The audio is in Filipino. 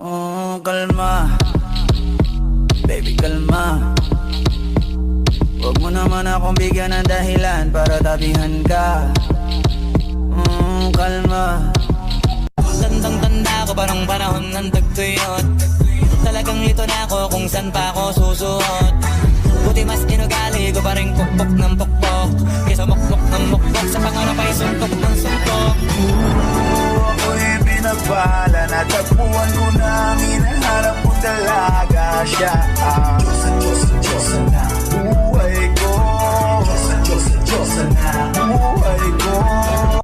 Oh, kalma. Baby, kalma. Huwag mo naman akong bigyan ng dahilan para tabihan ka. Kalma. Tandang-tanda ko pa nung panahon ng tagtuyot. Talagang lito na ako kung saan pa ako susuot. Buti mas inugali ko pa rin pukpok ng pukpok kesa mukpok ng mukpok sa pangarap ay suntok ng suntok. Ako'y pinagpala, natagpuan ko na minaharap ko talaga siya. Diyos na buhay ko. Diyos na buhay ko.